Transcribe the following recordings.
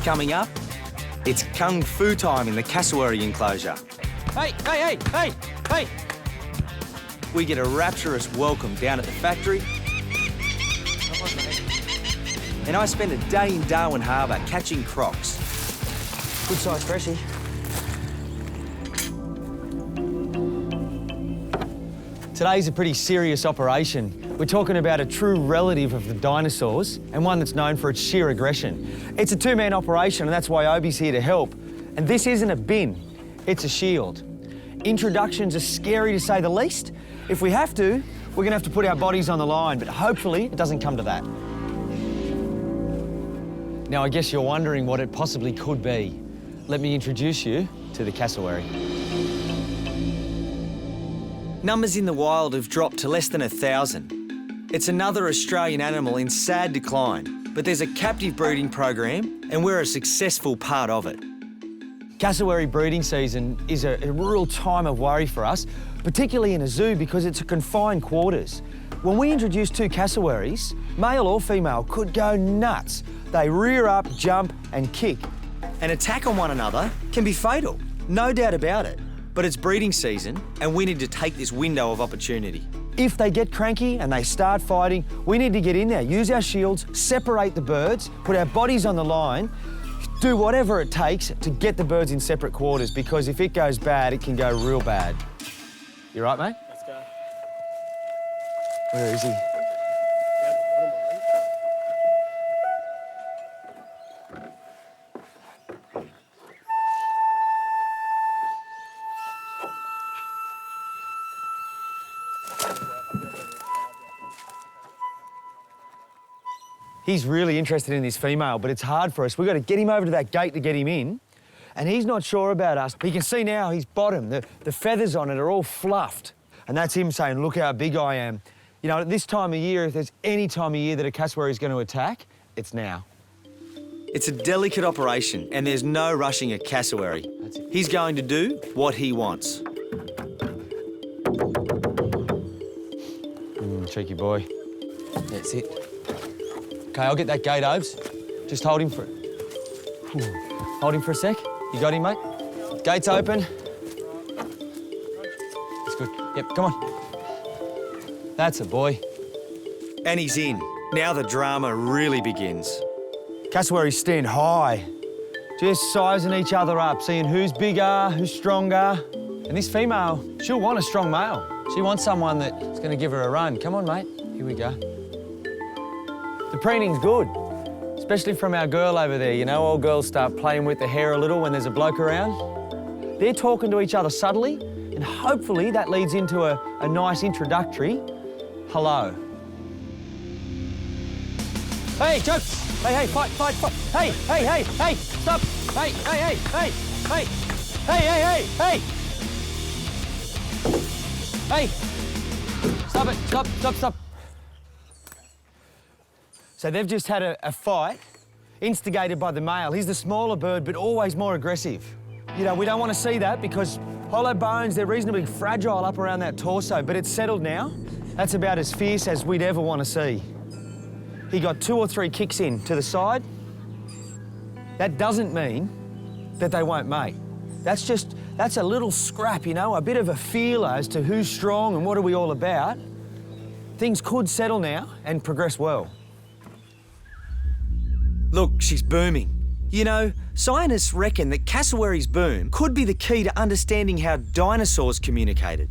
coming up, it's kung fu time in the Cassowary enclosure. Hey, hey, hey, hey, hey! We get a rapturous welcome down at the factory. And I spend a day in Darwin Harbor catching crocs. Good size freshie. Today's a pretty serious operation. We're talking about a true relative of the dinosaurs and one that's known for its sheer aggression. It's a two-man operation, and that's why Obi's here to help. And this isn't a bin, it's a shield. Introductions are scary to say the least. If we have to, we're gonna have to put our bodies on the line, but hopefully it doesn't come to that. Now, I guess you're wondering what it possibly could be. Let me introduce you to the cassowary. Numbers in the wild have dropped to less than 1,000. It's another Australian animal in sad decline, but there's a captive breeding program and we're a successful part of it. Cassowary breeding season is a real time of worry for us, particularly in a zoo because it's a confined quarters. When we introduce two cassowaries, male or female, could go nuts. They rear up, jump and kick. An attack on one another can be fatal, no doubt about it. But it's breeding season and we need to take this window of opportunity. If they get cranky and they start fighting, we need to get in there, use our shields, separate the birds, put our bodies on the line, do whatever it takes to get the birds in separate quarters, because if it goes bad, it can go real bad. You right, mate? Let's go. Where is he? He's really interested in this female, but it's hard for us. We've got to get him over to that gate to get him in, and he's not sure about us. But you can see now his bottom, the feathers on it are all fluffed. And that's him saying, look how big I am. You know, at this time of year, if there's any time of year that a cassowary is going to attack, it's now. It's a delicate operation and there's no rushing a cassowary. He's going to do what he wants. Cheeky boy. That's it. Okay, I'll get that gate, Obes. Just hold him for... Hold him for a sec. You got him, mate? Gate's open. That's good. Yep, come on. That's a boy. And he's in. Now the drama really begins. Cassowaries stand high, just sizing each other up, seeing who's bigger, who's stronger. And this female, she'll want a strong male. She wants someone that's going to give her a run. Come on, mate. Here we go. The preening's good, especially from our girl over there. You know, old girls start playing with the hair a little when there's a bloke around. They're talking to each other subtly, and hopefully that leads into a nice introductory hello. Hey, Joe! Hey, hey, fight, fight, fight! Hey, hey, hey, hey! Stop! Hey, hey, hey, hey, hey! Hey, hey, hey, hey! Hey! Stop it! Stop, stop, stop! So they've just had a fight, instigated by the male. He's the smaller bird, but always more aggressive. You know, we don't want to see that because hollow bones, they're reasonably fragile up around that torso, but it's settled now. That's about as fierce as we'd ever want to see. He got 2 or 3 kicks in to the side. That doesn't mean that they won't mate. That's a little scrap, you know, a bit of a feeler as to who's strong and what are we all about. Things could settle now and progress well. Look, she's booming. You know, scientists reckon that Cassowary's boom could be the key to understanding how dinosaurs communicated.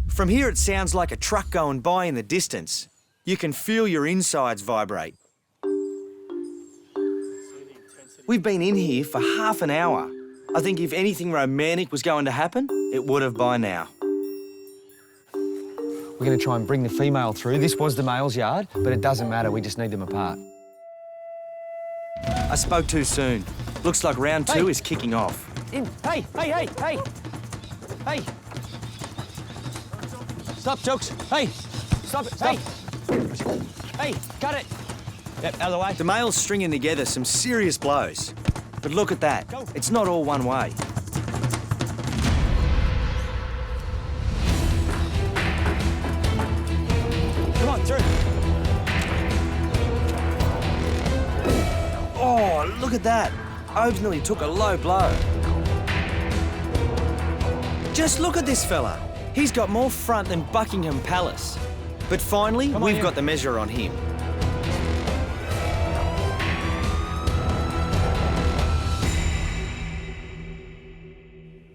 From here it sounds like a truck going by in the distance. You can feel your insides vibrate. We've been in here for half an hour. I think if anything romantic was going to happen, it would have by now. We're going to try and bring the female through. This was the male's yard, but it doesn't matter. We just need them apart. I spoke too soon. Looks like round 2 is kicking off. In. Hey, hey, hey, hey! Hey! Stop, Jokes. Hey! Stop it. Stop. Hey! Hey, cut it! Yep, out of the way. The male's stringing together some serious blows. But look at that. Go. It's not all one way. Come on, through. Oh, look at that. Obes nearly took a low blow. Just look at this fella. He's got more front than Buckingham Palace. But finally, we've got the measure on him.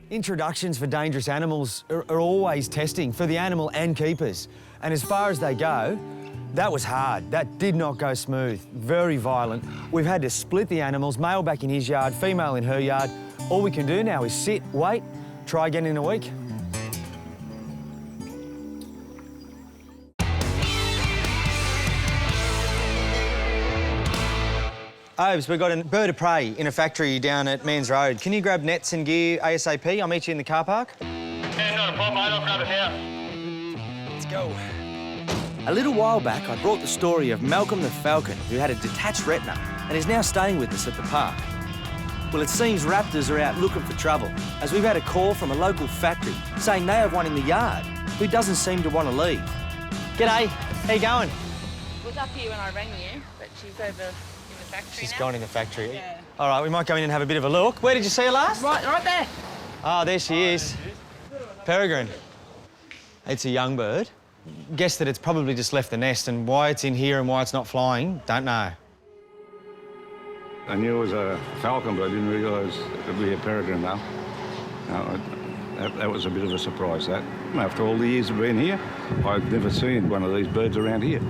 Introductions for dangerous animals are always testing for the animal and keepers. And as far as they go, that was hard. That did not go smooth. Very violent. We've had to split the animals, male back in his yard, female in her yard. All we can do now is sit, wait, try again in a week. Obes, we've got a bird of prey in a factory down at Manns Road. Can you grab nets and gear ASAP? I'll meet you in the car park. Yeah, not a problem, mate. I'll grab it now. Let's go. A little while back, I brought the story of Malcolm the falcon, who had a detached retina and is now staying with us at the park. Well, it seems raptors are out looking for trouble, as we've had a call from a local factory saying they have one in the yard who doesn't seem to want to leave. G'day, how you going? Was up here when I rang you, but she's over in the factory She's now. gone in the factory. Yeah. All right, we might go in and have a bit of a look. Where did you see her last? Right there. Oh, there she is. Peregrine. It's a young bird. Guess that it's probably just left the nest, and why it's in here and why it's not flying, don't know. I knew it was a falcon, but I didn't realise it'd be a peregrine now. That was a bit of a surprise, that. After all the years of being here, I've never seen one of these birds around here.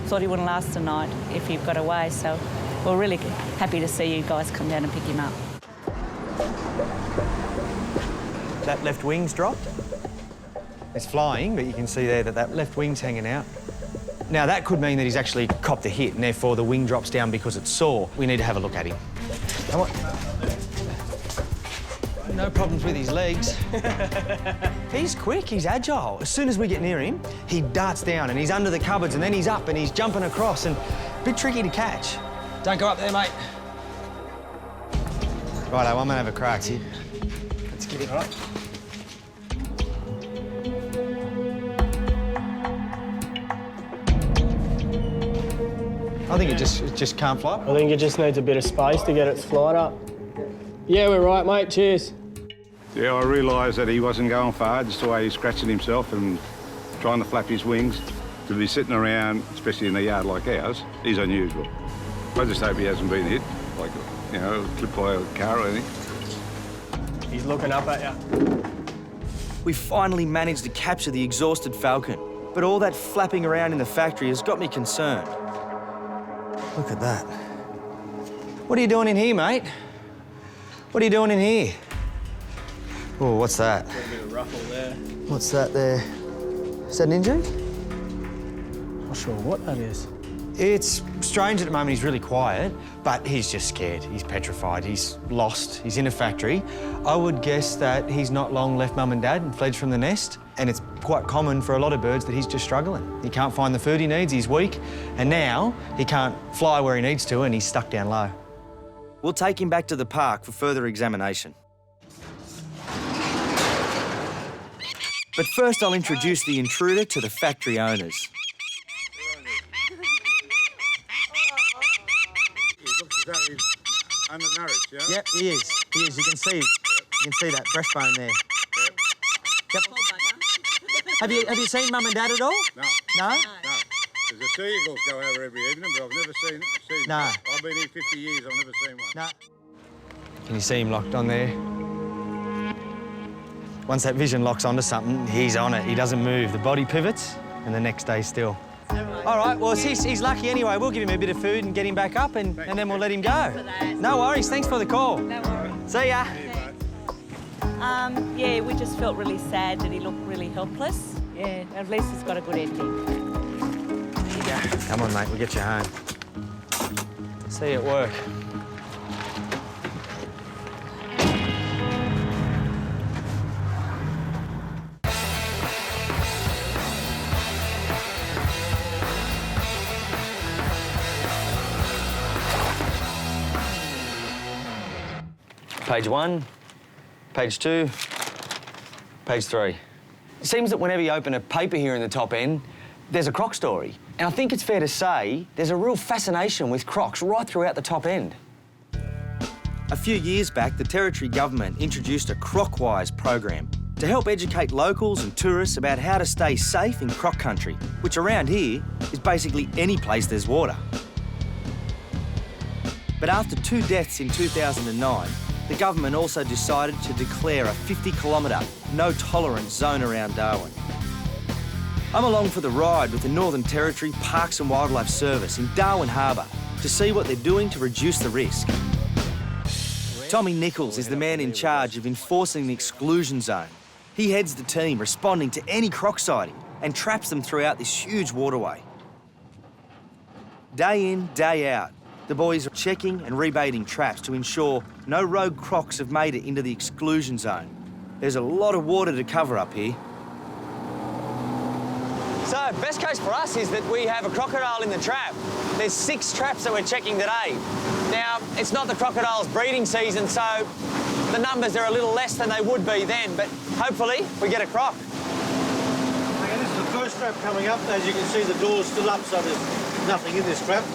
Thought he wouldn't last the night if he got away, so we're really happy to see you guys come down and pick him up. That left wing's dropped. It's flying, but you can see there that that left wing's hanging out. Now, that could mean that he's actually copped a hit, and therefore the wing drops down because it's sore. We need to have a look at him. Come on. No problems with his legs. He's quick, he's agile. As soon as we get near him, he darts down and he's under the cupboards and then he's up and he's jumping across and a bit tricky to catch. Don't go up there, mate. Righto, I'm gonna have a crack here. Let's get it. All right. I think it just can't fly. I think it just needs a bit of space to get its flight up. Yeah, we're right, mate. Cheers. Yeah, I realised that he wasn't going far, just the way he's scratching himself and trying to flap his wings. To be sitting around, especially in a yard like ours, is unusual. I just hope he hasn't been hit, like, you know, clipped by a car or anything. He's looking up at you. We finally managed to capture the exhausted falcon, but all that flapping around in the factory has got me concerned. Look at that. What are you doing in here, mate? What are you doing in here? Oh, what's that? A bit of ruffle there. What's that there? Is that an injury? Not sure what that is. It's strange at the moment. He's really quiet, but he's just scared. He's petrified. He's lost. He's in a factory. I would guess that he's not long left mum and dad and fledged from the nest. And it's quite common for a lot of birds that he's just struggling. He can't find the food he needs, he's weak, and now he can't fly where he needs to and he's stuck down low. We'll take him back to the park for further examination. But first I'll introduce the intruder to the factory owners. He looks as though he's undernourished, yeah? Yep, he is. He is. You can see that breastbone there. Yep. Have you seen mum and dad at all? No. No? No. There's a sea eagles go over every evening, but I've never seen No. one. I've been here 50 years, I've never seen one. No. Can you see him locked on there? Once that vision locks onto something, he's on it. He doesn't move. The body pivots and the neck stays still. All right, well, he's lucky anyway. We'll give him a bit of food and get him back up and then we'll let him go. No worries. Thanks for the call. No worries. See ya. Yeah, we just felt really sad that he looked really helpless. Yeah, at least it's got a good ending. There you go. Come on, mate. We'll get you home. See you at work. Page 1, page 2, page 3. It seems that whenever you open a paper here in the top end, there's a croc story. And I think it's fair to say there's a real fascination with crocs right throughout the top end. A few years back, the Territory government introduced a Croc-wise program to help educate locals and tourists about how to stay safe in croc country, which around here is basically any place there's water. But after 2 deaths in 2009, the government also decided to declare a 50-kilometre no-tolerance zone around Darwin. I'm along for the ride with the Northern Territory Parks and Wildlife Service in Darwin Harbor to see what they're doing to reduce the risk. Tommy Nichols is the man in charge of enforcing the exclusion zone. He heads the team responding to any croc sighting and traps them throughout this huge waterway. Day in, day out, the boys are checking and rebaiting traps to ensure no rogue crocs have made it into the exclusion zone. There's a lot of water to cover up here. So, best case for us is that we have a crocodile in the trap. There's 6 traps that we're checking today. Now, it's not the crocodile's breeding season, so the numbers are a little less than they would be then, but hopefully we get a croc. Okay, this is the first trap coming up. As you can see, the door's still up, so there's nothing in this trap.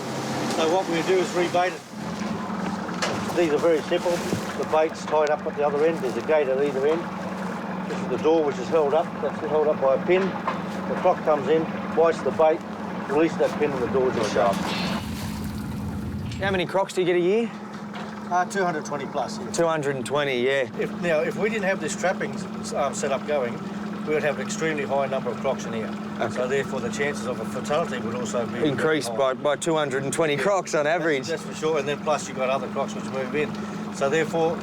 So what we do is rebait it. These are very simple. The bait's tied up at the other end. There's a gate at either end. This is the door, which is held up. That's held up by a pin. The croc comes in, bites the bait, release that pin, and the door just shut. How many crocs do you get a year? 220 plus. Yeah. 220, yeah. If we didn't have this trapping set up going, we would have an extremely high number of crocs in here. Okay. So therefore the chances of a fatality would also be increased by 220 crocs on average. That's for sure, and then plus you've got other crocs which move in. So therefore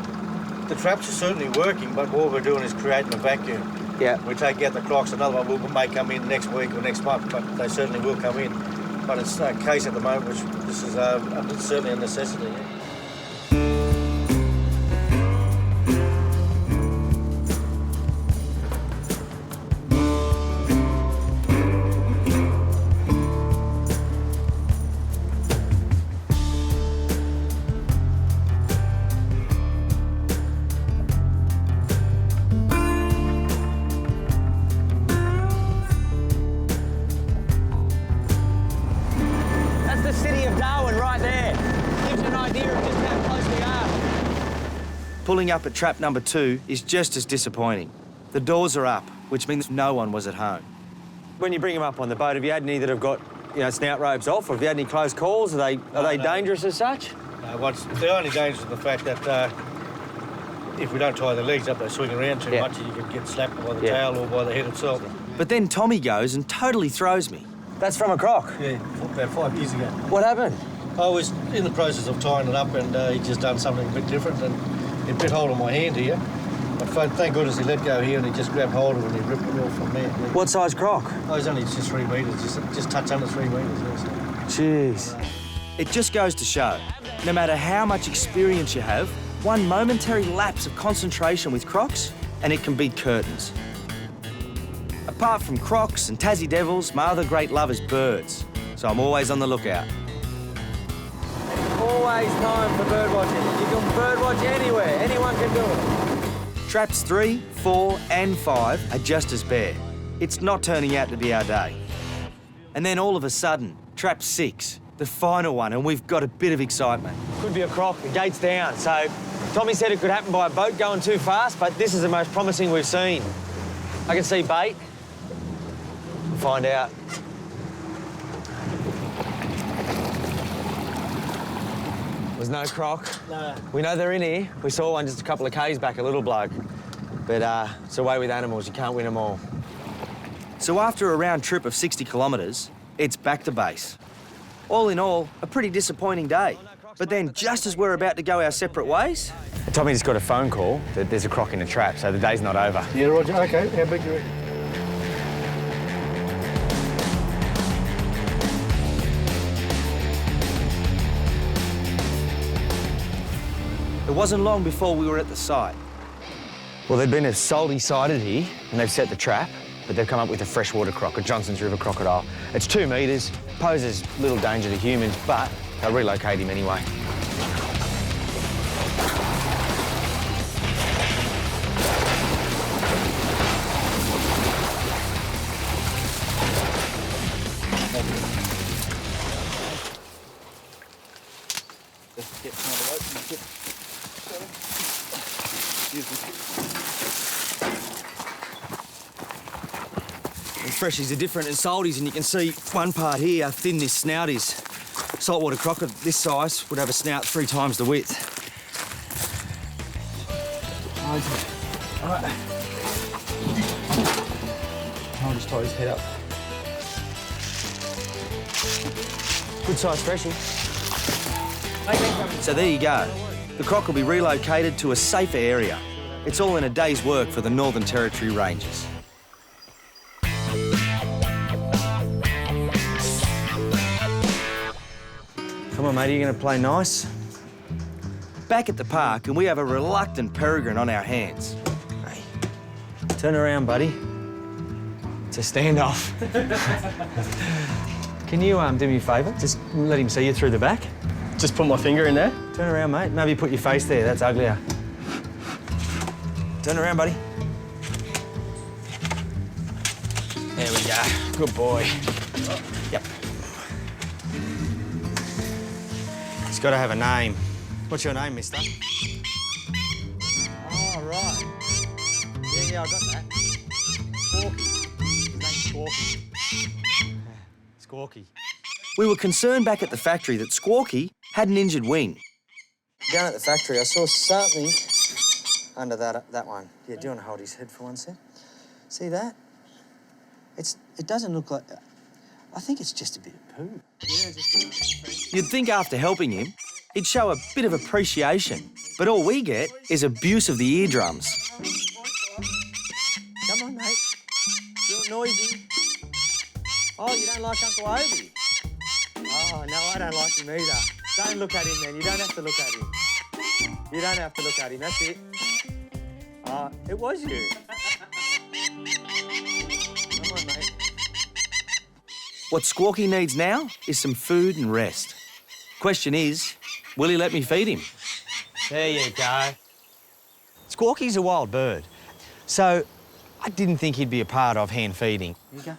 the traps are certainly working, but what we're doing is creating a vacuum. Yeah. We take out the crocs, another one may come in next week or next month, but they certainly will come in. But it's a case at the moment which this is certainly a necessity. Yeah. Pulling up at trap number 2 is just as disappointing. The doors are up, which means no one was at home. When you bring them up on the boat, have you had any that have got, snout ropes off, or have you had any close calls? Are they dangerous as such? The only danger is the fact that if we don't tie the legs up, they swing around too much and you can get slapped by the tail or by the head itself. But then Tommy goes and totally throws me. That's from a croc? Yeah, about 5 years ago. What happened? I was in the process of tying it up and he'd just done something a bit different and it bit hold of my hand here. But thank goodness he let go here and he just grabbed hold of it and he ripped it off from there. Yeah. What size croc? Oh, he's only just 3 metres, just touch under 3 metres. Jeez. It just goes to show, no matter how much experience you have, one momentary lapse of concentration with crocs and it can beat curtains. Apart from crocs and Tassie devils, my other great love is birds, so I'm always on the lookout. Always time for bird watching. You can bird watch anywhere. Anyone can do it. Traps 3, 4 and 5 are just as bare. It's not turning out to be our day. And then all of a sudden, trap 6, the final one, and we've got a bit of excitement. Could be a croc, the gate's down. So Tommy said it could happen by a boat going too fast, but this is the most promising we've seen. I can see bait. We'll find out. There's no croc. No. We know they're in here. We saw one just a couple of k's back, a little bloke. But it's the way with animals, you can't win them all. So after a round trip of 60 kilometres, it's back to base. All in all, a pretty disappointing day. But then, just as we're about to go our separate ways... Tommy just got a phone call that there's a croc in the trap, so the day's not over. Yeah, Roger. OK, how big are you? It wasn't long before we were at the site. Well, there'd been a salty sighted here, and they've set the trap, but they've come up with a freshwater croc, a Johnson's River crocodile. It's 2 metres, poses little danger to humans, but they'll relocate him anyway. The freshies are different than salties, and you can see one part here how thin this snout is. Saltwater crocodile this size would have a snout 3 times the width. All right. I'll just tie his head up. Good size freshie. So there you go. The croc will be relocated to a safer area. It's all in a day's work for the Northern Territory Rangers. Come on, mate, are you going to play nice? Back at the park, and we have a reluctant peregrine on our hands. Hey, turn around, buddy. It's a standoff. Can you do me a favour? Just let him see you through the back. Just put my finger in there. Turn around, mate. Maybe put your face there. That's uglier. Turn around, buddy. There we go. Good boy. Yep. He's got to have a name. What's your name, mister? Oh, right. Yeah, I got that. Squawky. His name's Squawky. Squawky. We were concerned back at the factory that Squawky had an injured wing. Down at the factory, I saw something under that one. Yeah, do you want to hold his head for one sec? See that? It doesn't look like... I think it's just a bit of poo. Yeah, just... You'd think after helping him, he'd show a bit of appreciation. But all we get is abuse of the eardrums. Come on, mate. You're noisy. Oh, you don't like Uncle Obi? Oh, no, I don't like him either. Don't look at him, then. You don't have to look at him. You don't have to look at him. That's it. Oh, it was you. Come on, mate. What Squawky needs now is some food and rest. Question is, will he let me feed him? There you go. Squawky's a wild bird, so I didn't think he'd be a part of hand feeding. Here you go.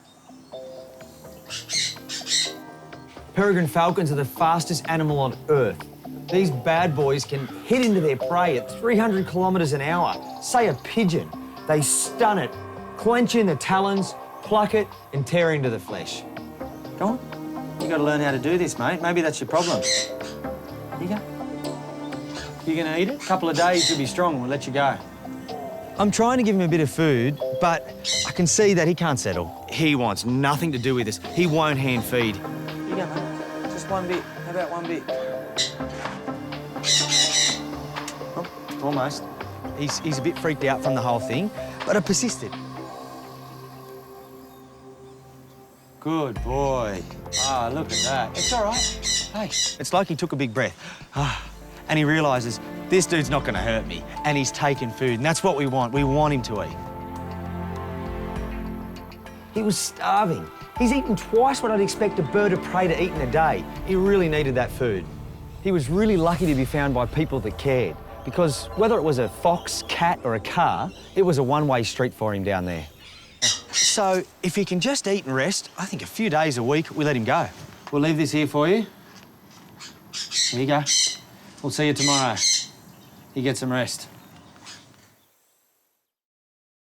Peregrine falcons are the fastest animal on Earth. These bad boys can hit into their prey at 300 kilometres an hour. Say a pigeon. They stun it, clench in the talons, pluck it and tear into the flesh. Go on. You got to learn how to do this, mate. Maybe that's your problem. Here you go. You going to eat it? A couple of days, you'll be strong and we'll let you go. I'm trying to give him a bit of food, but I can see that he can't settle. He wants nothing to do with this. He won't hand feed. Here you go, mate. Just one bit. How about one bit? Oh, almost. He's a bit freaked out from the whole thing, but I persisted. Good boy. Ah, look at that. It's all right. Hey, it's like he took a big breath. And he realises this dude's not going to hurt me. And he's taken food, and that's what we want. We want him to eat. He was starving. He's eaten twice what I'd expect a bird of prey to eat in a day. He really needed that food. He was really lucky to be found by people that cared, because whether it was a fox, cat or a car, it was a one-way street for him down there. So, if he can just eat and rest, I think a few days a week, we let him go. We'll leave this here for you. Here you go. We'll see you tomorrow. You get some rest.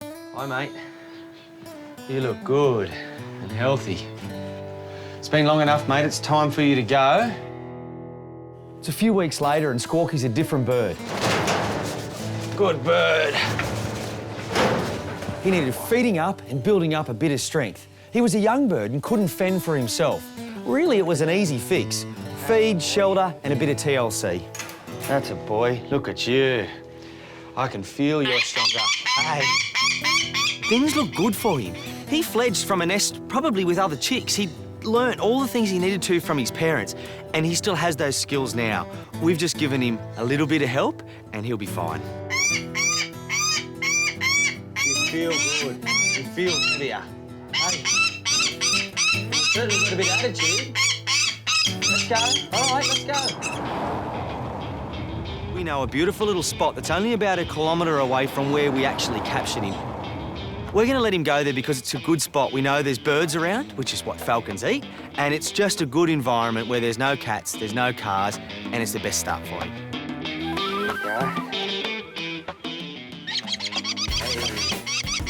Hi, mate. You look good and healthy. It's been long enough, mate. It's time for you to go. It's a few weeks later and Squawky's a different bird. Good bird. He needed feeding up and building up a bit of strength. He was a young bird and couldn't fend for himself. Really, it was an easy fix. Feed, shelter and a bit of TLC. That's a boy. Look at you. I can feel you're stronger. Hey. Things look good for him. He fledged from a nest, probably with other chicks. He learnt all the things he needed to from his parents, and he still has those skills now. We've just given him a little bit of help, and he'll be fine. You feel good. You feel heavier. Hey. You've certainly got a bit of attitude. Let's go. All right, let's go. We know a beautiful little spot that's only about 1 kilometre away from where we actually captured him. We're going to let him go there because it's a good spot. We know there's birds around, which is what falcons eat, and it's just a good environment where there's no cats, there's no cars, and it's the best start for him. There you go.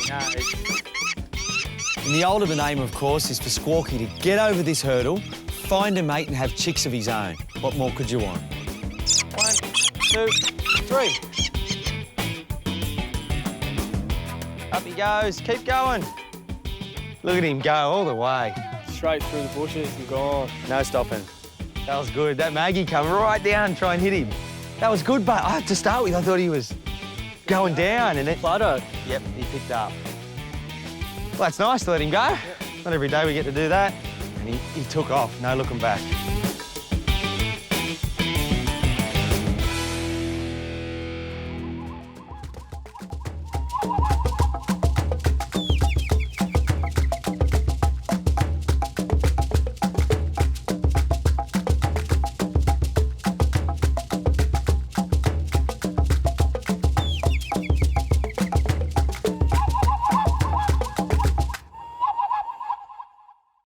No. And the ultimate aim, of course, is for Squawky to get over this hurdle, find a mate and have chicks of his own. What more could you want? 1, 2, 3. Up he goes. Keep going. Look at him go all the way. Straight through the bushes and gone. No stopping. That was good. That Maggie come right down, try and hit him. That was good, but to start with, I thought he was going down and it... Fluttered. Yep, he picked up. Well, that's nice to let him go. Yep. Not every day we get to do that. And he took off, no looking back.